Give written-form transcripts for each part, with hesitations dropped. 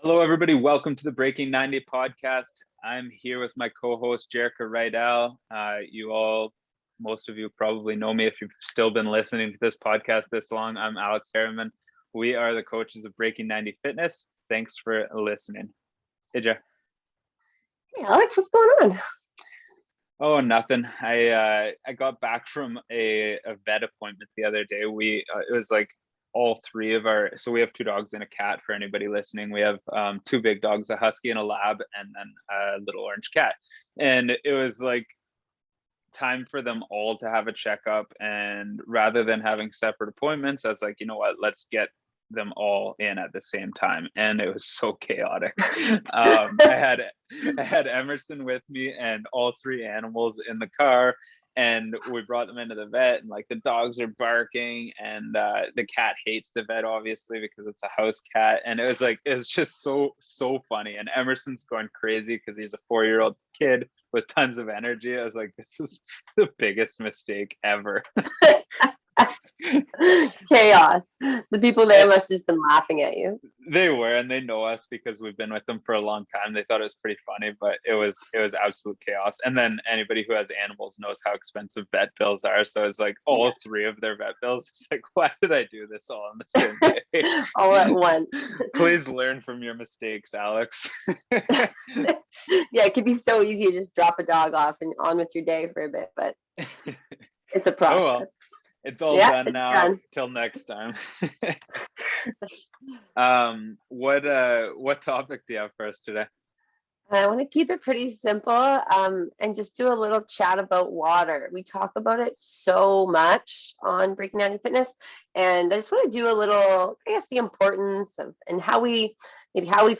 Hello, everybody. Welcome to the Breaking 90 podcast. I'm here with my co-host, Jerrika and Alex. Most of you probably know me if you've still been listening to this podcast this long. I'm Alex Harriman. We are the coaches of Breaking 90 Fitness. Thanks for listening. Hey, Jer. Hey, Alex, what's going on? Oh, nothing. I got back from a vet appointment the other day. It was like all three of so we have two dogs and a cat for anybody listening. We have two big dogs, a husky and a lab, and then a little orange cat. And it was like time for them all to have a checkup. And rather than having separate appointments, I was like, you know what, let's get them all in at the same time. And it was so chaotic. I had Emerson with me and all three animals in the car, and we brought them into the vet, and like the dogs are barking, and the cat hates the vet obviously because it's a house cat. And it was just so funny. And Emerson's going crazy because he's a 4-year-old kid with tons of energy. I was like, this is the biggest mistake ever. Chaos. The people there must have just been laughing at you. They were, and they know us because we've been with them for a long time. They thought it was pretty funny, but it was absolute chaos. And then anybody who has animals knows how expensive vet bills are. So it's like all three of their vet bills. It's like, why did I do this all on the same day? All at once. Please learn from your mistakes, Alex. Yeah, it could be so easy to just drop a dog off and on with your day for a bit, but it's a process. Oh, well. It's all done now. Till next time. What topic do you have for us today? I want to keep it pretty simple and just do a little chat about water. We talk about it so much on Breaking 90 Fitness, and I just want to do a little, I guess, the importance of and how we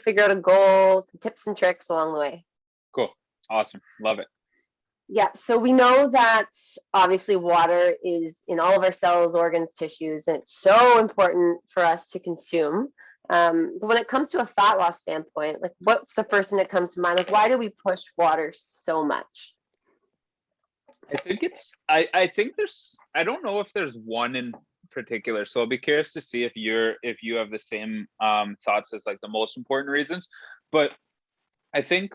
figure out a goal, some tips and tricks along the way. Cool. Awesome. Love it. Yeah, so we know that obviously water is in all of our cells, organs, tissues, and it's so important for us to consume. But when it comes to a fat loss standpoint, like what's the first thing that comes to mind? Like, why do we push water so much? I think I don't know if there's one in particular. So I'll be curious to see if you have the same thoughts as like the most important reasons. But I think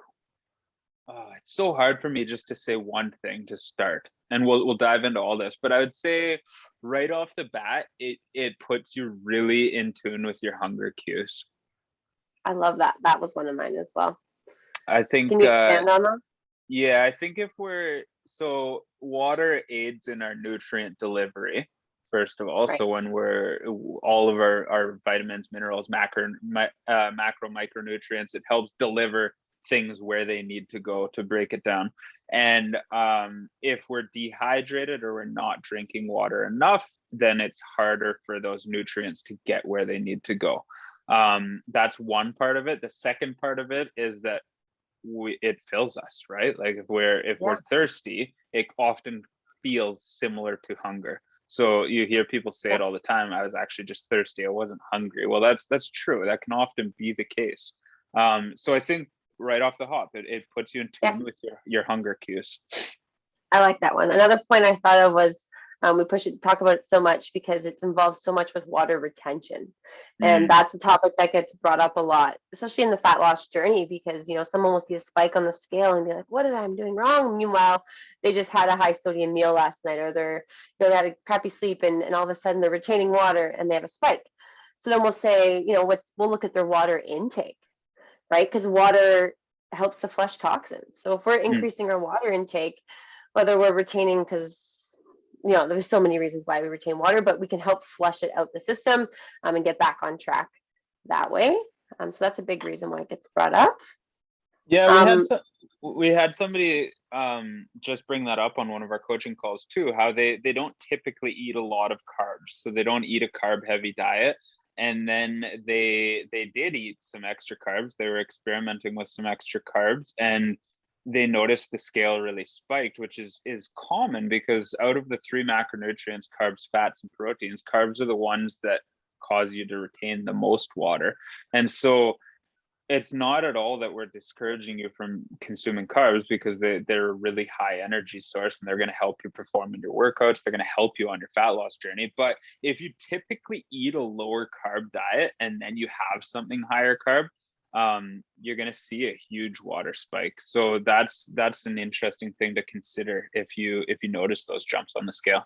it's so hard for me just to say one thing to start, and we'll dive into all this. But I would say right off the bat, it puts you really in tune with your hunger cues. I love that. That was one of mine as well. I think. Can you expand on that? Yeah, I think so water aids in our nutrient delivery, first of all. Right. So when all of our vitamins, minerals, macro, micronutrients, it helps deliver things where they need to go to break it down. And if we're dehydrated or we're not drinking water enough, then it's harder for those nutrients to get where they need to go. That's one part of it. The second part of it is that it fills us, right? Like if we're thirsty, it often feels similar to hunger. So you hear people say it all the time, I was actually just thirsty, I wasn't hungry. Well, that's true. That can often be the case. So I think right off the hop, it puts you in tune with your hunger cues. I like that one. Another point I thought of was we talk about it so much because it's involved so much with water retention. And that's a topic that gets brought up a lot, especially in the fat loss journey, because someone will see a spike on the scale and be like, what did I doing wrong? Meanwhile, they just had a high sodium meal last night, or they had a crappy sleep, and all of a sudden they're retaining water and they have a spike. So then we'll say, we'll look at their water intake. Right? Because water helps to flush toxins. So if we're increasing our water intake, whether we're retaining, because there's so many reasons why we retain water, but we can help flush it out the system and get back on track that way. So that's a big reason why it gets brought up. Yeah, we had somebody just bring that up on one of our coaching calls too, how they don't typically eat a lot of carbs. So they don't eat a carb heavy diet. And then they did eat some extra carbs. They were experimenting with some extra carbs, and they noticed the scale really spiked, which is common because out of the three macronutrients, carbs, fats, and proteins, carbs are the ones that cause you to retain the most water. And so it's not at all that we're discouraging you from consuming carbs, because they're a really high energy source and they're going to help you perform in your workouts. They're going to help you on your fat loss journey. But if you typically eat a lower carb diet and then you have something higher carb, you're going to see a huge water spike. So that's an interesting thing to consider if you notice those jumps on the scale.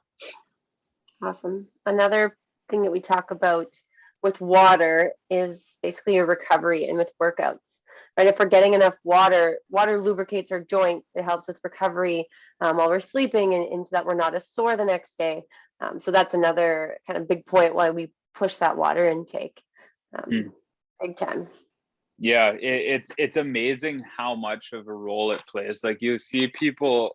Awesome. Another thing that we talk about with water is basically a recovery and with workouts, right? If we're getting enough water, water lubricates our joints. It helps with recovery while we're sleeping, and so that we're not as sore the next day. So that's another kind of big point why we push that water intake big time. Yeah, it's amazing how much of a role it plays. Like you see people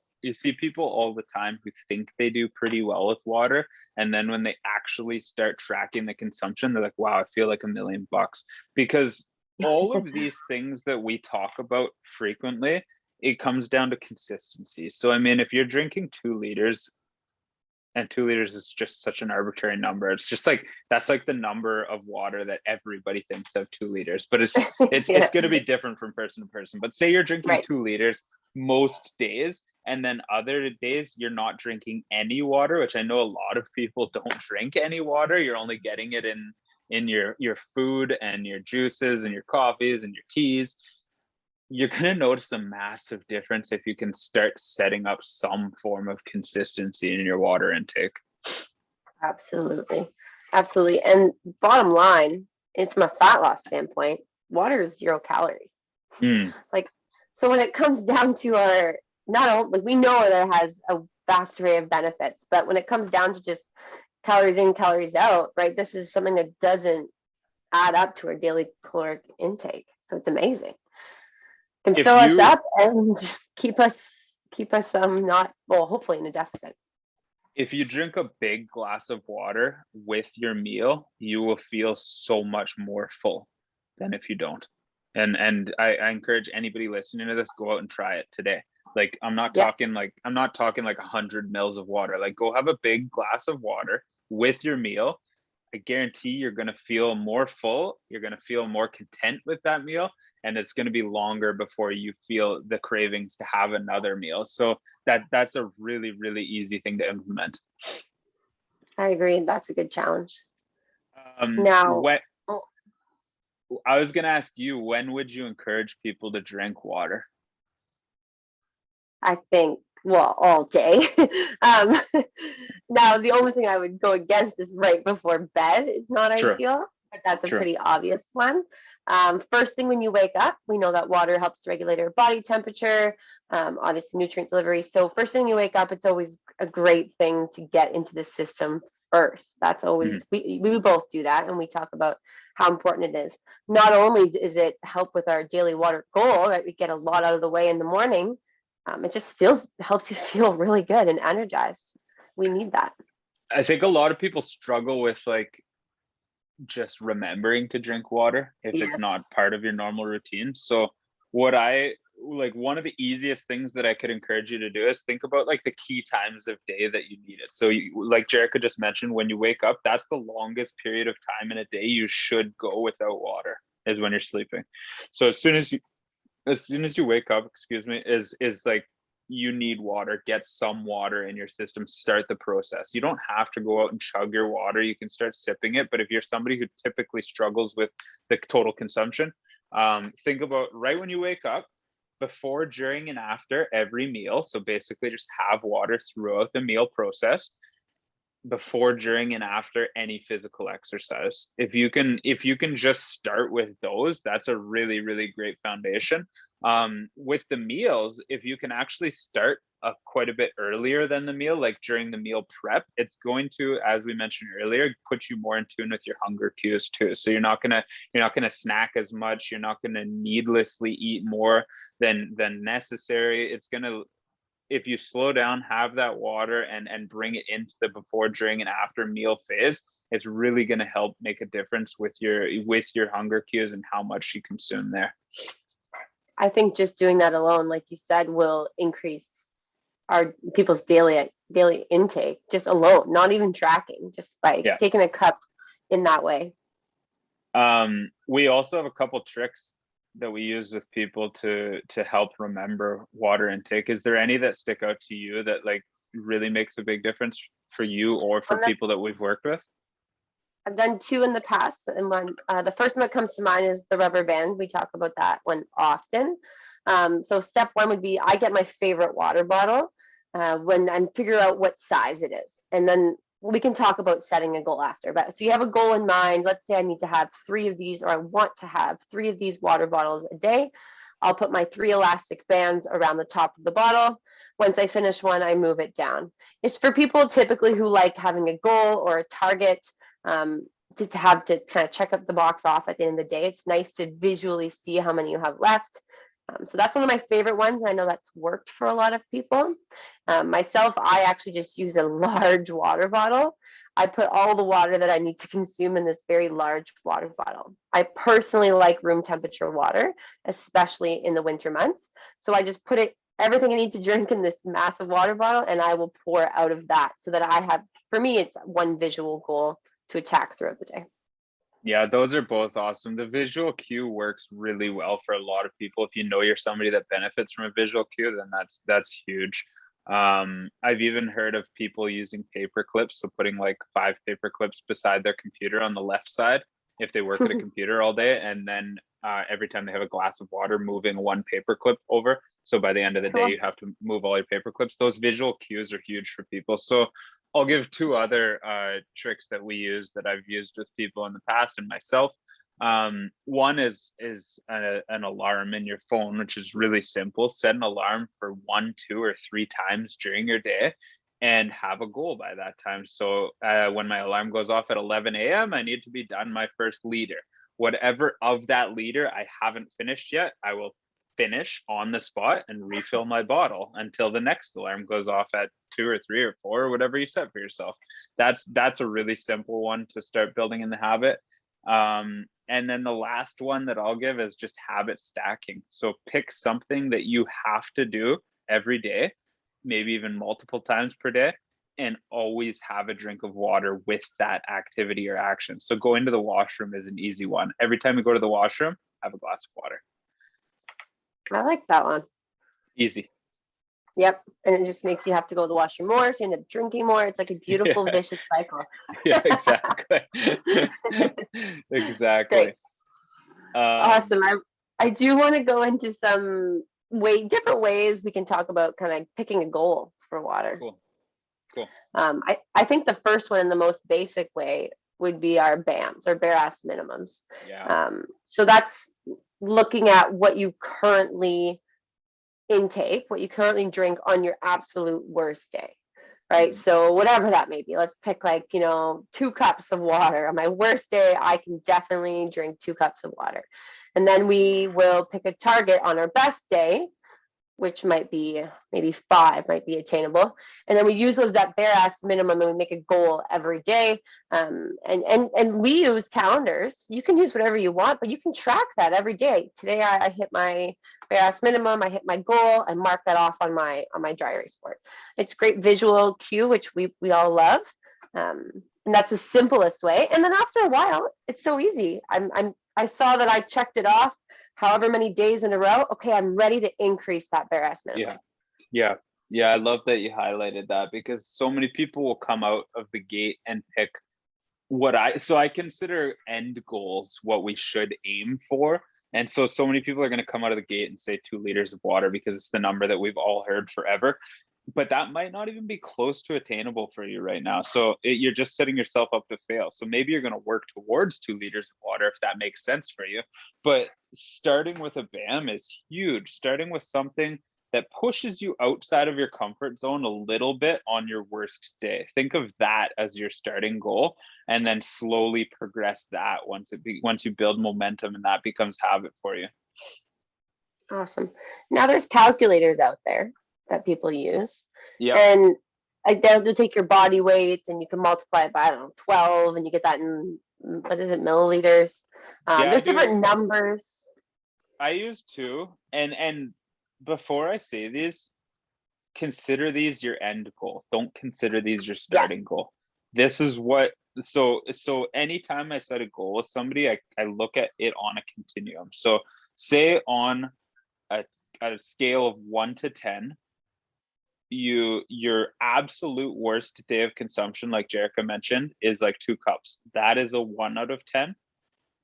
all the time who think they do pretty well with water, and then when they actually start tracking the consumption, they're like, wow, I feel like $1,000,000, because all of these things that we talk about frequently, it comes down to consistency. So I mean, if you're drinking 2 liters, and 2 liters is just such an arbitrary number. It's just like, that's like the number of water that everybody thinks of, 2 liters, but it's Yeah. going to be different from person to person. But say you're drinking Right. 2 liters most days, and then other days you're not drinking any water, which I know a lot of people don't drink any water. You're only getting it in your food and your juices and your coffees and your teas. You're going to notice a massive difference if you can start setting up some form of consistency in your water intake. Absolutely. Absolutely. And bottom line, and from a fat loss standpoint, water is 0 calories. Like, so when it comes down to our, not all, like, we know that it has a vast array of benefits, but when it comes down to just calories in, calories out, right? This is something that doesn't add up to our daily caloric intake. So it's amazing. Can fill us up and keep us not, well, hopefully in a deficit. If you drink a big glass of water with your meal, you will feel so much more full than if you don't. And I encourage anybody listening to this, go out and try it today. Like, I'm not talking like 100 mils of water. Like, go have a big glass of water with your meal. I guarantee you're going to feel more full. You're going to feel more content with that meal. And it's going to be longer before you feel the cravings to have another meal. So that's a really, really easy thing to implement. I agree. That's a good challenge. Now, I was going to ask you, when would you encourage people to drink water? I think, well, all day. Now, the only thing I would go against is right before bed. It's not ideal, but that's a pretty obvious one. First thing when you wake up, we know that water helps to regulate our body temperature, obviously nutrient delivery. So first thing you wake up, it's always a great thing to get into the system first. That's always, we both do that, and we talk about how important it is. Not only does it help with our daily water goal, right? We get a lot out of the way in the morning. It just helps you feel really good and energized. We need that. I think a lot of people struggle with like just remembering to drink water if it's not part of your normal routine. So what I like, one of the easiest things that I could encourage you to do is think about like the key times of day that you need it. So you, like Jerrika just mentioned, when you wake up, that's the longest period of time in a day you should go without water, is when you're sleeping. So as soon as you wake up, is like, you need water. Get some water in your system, start the process. You don't have to go out and chug your water. You can start sipping it. But if you're somebody who typically struggles with the total consumption, think about right when you wake up, before, during, and after every meal. So basically just have water throughout the meal process, before, during, and after any physical exercise. If you can just start with those, that's a really, really great foundation. With the meals, if you can actually start quite a bit earlier than the meal, like during the meal prep, it's going to, as we mentioned earlier, put you more in tune with your hunger cues too. So you're not gonna snack as much. You're not gonna needlessly eat more than necessary. It's gonna, if you slow down, have that water, and bring it into the before, during, and after meal phase, it's really going to help make a difference with your hunger cues and how much you consume there. I think just doing that alone, like you said, will increase our people's daily intake just alone, not even tracking, just by taking a cup in that way. We also have a couple tricks that we use with people to help remember water intake. Is there any that stick out to you that like really makes a big difference for you or for people that we've worked with? I've done two in the past, and the first one that comes to mind is the rubber band. We talk about that one often. So step one would be I get my favorite water bottle and figure out what size it is, and then we can talk about setting a goal after. But so you have a goal in mind. Let's say I need to have 3 of these, or I want to have 3 of these water bottles a day. I'll put my 3 elastic bands around the top of the bottle. Once I finish one, I move it down. It's for people typically who like having a goal or a target, just to have to kind of check up the box off at the end of the day. It's nice to visually see how many you have left. So that's one of my favorite ones. I know that's worked for a lot of people. Myself, I actually just use a large water bottle. I put all the water that I need to consume in this very large water bottle. I personally like room temperature water, especially in the winter months. So I just put everything I need to drink in this massive water bottle, and I will pour out of that so that I have, for me, it's one visual goal to attack throughout the day. Yeah, those are both awesome. The visual cue works really well for a lot of people. If you know you're somebody that benefits from a visual cue, then that's huge. I've even heard of people using paper clips, so putting like 5 paper clips beside their computer on the left side if they work at a computer all day, and then every time they have a glass of water, moving 1 paper clip over. So by the end of the day, you have to move all your paper clips. Those visual cues are huge for people. So I'll give 2 other tricks that we use that I've used with people in the past and myself. One is an alarm in your phone, which is really simple. Set an alarm for 1, 2, or 3 times during your day and have a goal by that time. So when my alarm goes off at 11 a.m., I need to be done my first liter. Whatever of that liter I haven't finished yet, I will finish on the spot and refill my bottle until the next alarm goes off at 2 or 3 or 4 or whatever you set for yourself. That's a really simple one to start building in the habit. And then the last one that I'll give is just habit stacking. So pick something that you have to do every day, maybe even multiple times per day, and always have a drink of water with that activity or action. So going to the washroom is an easy one. Every time you go to the washroom, have a glass of water. I like that one. Easy. Yep. And it just makes you have to go to the washroom more. So you end up drinking more. It's like a beautiful, vicious cycle. Yeah, exactly. Exactly. Great. Awesome. I do want to go into some different ways we can talk about kind of picking a goal for water. Cool. Cool. I think the first one and the most basic way would be our BAMs, or bare ass minimums. Yeah. So that's looking at what you currently intake, what you currently drink on your absolute worst day, right? Mm-hmm. So whatever that may be, let's pick like 2 cups of water. On my worst day, I can definitely drink 2 cups of water. And then we will pick a target on our best day, which might be maybe 5 might be attainable, and then we use that bare ass minimum, and we make a goal every day. And we use calendars. You can use whatever you want, but you can track that every day. Today I hit my bare ass minimum, I hit my goal, and mark that off on my dry erase board. It's great visual cue, which we all love. And that's the simplest way. And then after a while, it's so easy. I saw that I checked it off however many days in a row. Okay, I'm ready to increase that bare ass minimum. Yeah. I love that you highlighted that, because so many people will come out of the gate and pick so I consider end goals what we should aim for. And so many people are going to come out of the gate and say 2 liters of water because it's the number that we've all heard forever. But that might not even be close to attainable for you right now. So you're just setting yourself up to fail. So maybe you're going to work towards 2 liters of water if that makes sense for you. But starting with a BAM is huge. Starting with something that pushes you outside of your comfort zone a little bit on your worst day. Think of that as your starting goal, and then slowly progress that once you build momentum and that becomes habit for you. Awesome. Now there's calculators out there that people use. Yeah. And they'll take your body weight and you can multiply it by, I don't know, 12, and you get that in, what is it, milliliters? There's different numbers. I use 2, and before I say these, consider these your end goal. Don't consider these your starting goal. This is what, so anytime I set a goal with somebody, I look at it on a continuum. So say on a scale of 1 to 10, your absolute worst day of consumption, like Jerrika mentioned, is like 2 cups. That is a 1 out of 10.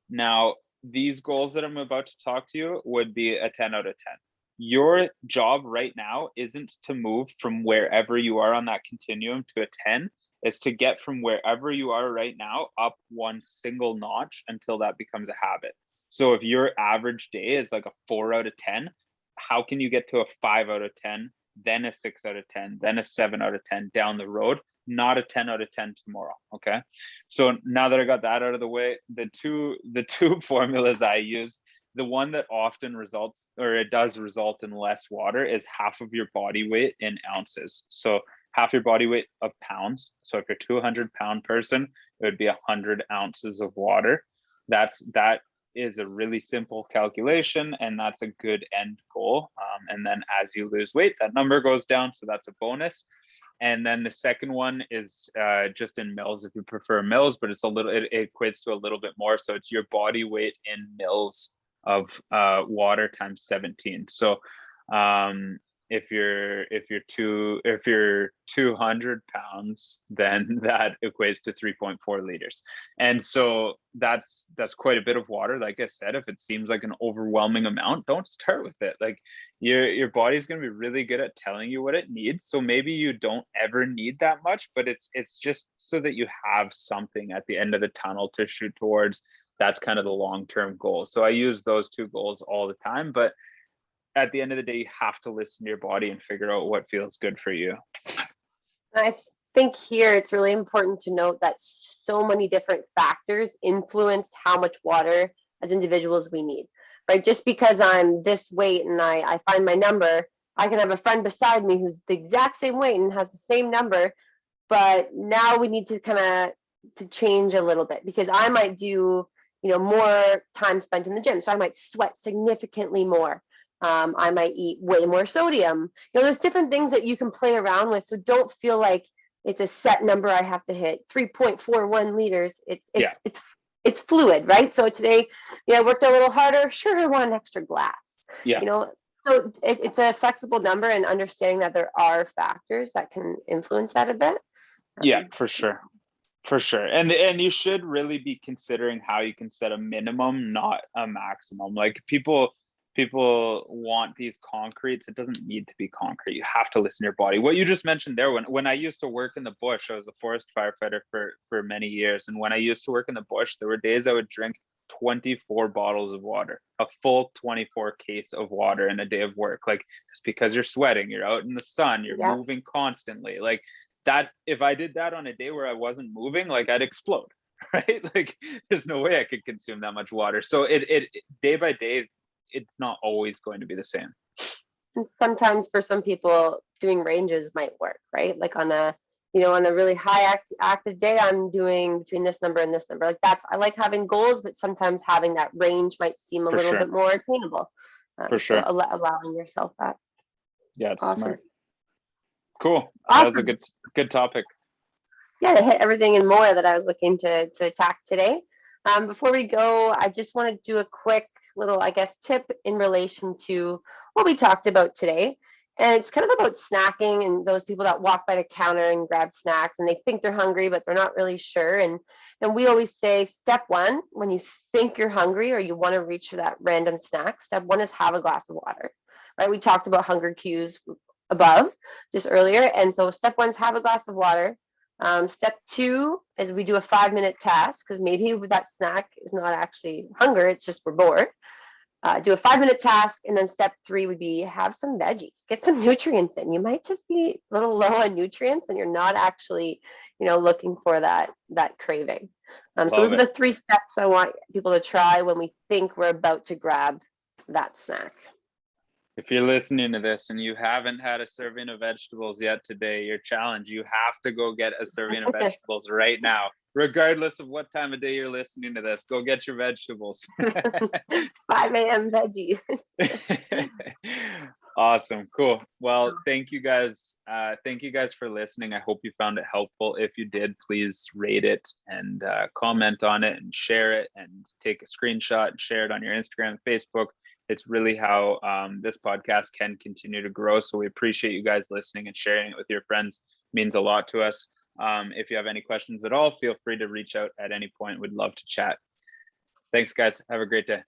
Now, these goals that I'm about to talk to you would be a 10 out of 10. Your job right now isn't to move from wherever you are on that continuum to a 10. It's to get from wherever you are right now up one single notch until that becomes a habit. So if your average day is like a 4 out of 10, how can you get to a 5 out of 10, then a 6 out of 10, then a 7 out of 10 down the road? Not a 10 out of 10 tomorrow. Okay. So now that I got that out of the way, the two formulas I use, the one that often results, or it does result in less water, is half of your body weight in ounces. So half your body weight of pounds. So if you're a 200-pound person, it would be 100 ounces of water. That is a really simple calculation, and that's a good end goal. And then as you lose weight, that number goes down. So that's a bonus. And then the second one is just in mils, if you prefer mils, but it's it equates to a little bit more. So it's your body weight in mils of water times 17. So if you're 200 pounds, then that equates to 3.4 liters. And so that's quite a bit of water. Like I said, if it seems like an overwhelming amount, don't start with it. Like your body's going to be really good at telling you what it needs. So maybe you don't ever need that much, but it's just so that you have something at the end of the tunnel to shoot towards. That's kind of the long-term goal. So I use those 2 goals all the time, but at the end of the day, you have to listen to your body and figure out what feels good for you. I think here it's really important to note that so many different factors influence how much water as individuals we need, right? Just because I'm this weight and I find my number, I can have a friend beside me who's the exact same weight and has the same number, but now we need to kind of to change a little bit, because I might do, more time spent in the gym. So I might sweat significantly more. I might eat way more sodium. There's different things that you can play around with. So don't feel like it's a set number I have to hit. 3.41 liters. It's fluid, right? So today, I worked a little harder. Sure, I want an extra glass. Yeah. So it's a flexible number, and understanding that there are factors that can influence that a bit. Yeah, for sure. For sure. And you should really be considering how you can set a minimum, not a maximum. Like people want these concretes. It doesn't need to be concrete. You have to listen to your body. What you just mentioned there, when I used to work in the bush, I was a forest firefighter for many years. And when I used to work in the bush, there were days I would drink 24 bottles of water, a full 24 case of water in a day of work. Like, it's because you're sweating, you're out in the sun, you're moving constantly. Like that, if I did that on a day where I wasn't moving, like I'd explode, right? Like there's no way I could consume that much water. So it day by day, it's not always going to be the same. Sometimes for some people, doing ranges might work, right? Like on a really high active day, I'm doing between this number and this number. Like I like having goals, but sometimes having that range might seem a little bit more attainable. For sure. So allowing yourself that. Yeah, it's awesome. Smart. Cool. Awesome. That was a good topic. Yeah, to hit everything and more that I was looking to attack today. Before we go, I just want to do a quick little, I guess, tip in relation to what we talked about today. And it's kind of about snacking and those people that walk by the counter and grab snacks and they think they're hungry, but they're not really sure. And we always say, step one, when you think you're hungry or you want to reach for that random snack, step one is have a glass of water, right? We talked about hunger cues above just earlier. And so step one is have a glass of water. Step two is we do a 5-minute task, because maybe that snack is not actually hunger, it's just we're bored. Do a 5-minute task, and then step three would be have some veggies, get some nutrients in. You might just be a little low on nutrients, and you're not actually, looking for that craving. So those are the 3 steps I want people to try when we think we're about to grab that snack. If you're listening to this and you haven't had a serving of vegetables yet today, your challenge, you have to go get a serving of vegetables right now, regardless of what time of day you're listening to this. Go get your vegetables. 5 a.m. veggies. Awesome. Cool. Well, thank you guys. Thank you guys for listening. I hope you found it helpful. If you did, please rate it and comment on it and share it and take a screenshot and share it on your Instagram, Facebook, It's really how this podcast can continue to grow. So we appreciate you guys listening and sharing it with your friends. It means a lot to us. If you have any questions at all, feel free to reach out at any point. We'd love to chat. Thanks, guys. Have a great day.